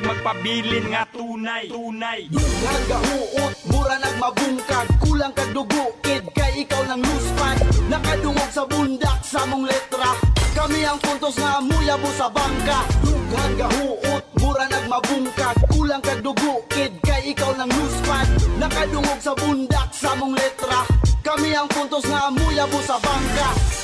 magpabilin nga tunay. Dughang gahuot, mura nagmabungkag, kulang kag dugo, kid kay ikaw ng luspan. Nakadungog sa bundak sa mong letra, kami ang puntos nga muyabo sa bangka. Dughang gahuot, mura nagmabungkag, kulang kag dugo, kid kay ikaw ng luspan. Nakadungog sa bundak sa mong letra, kami ang puntos nga muyabo sa bangka.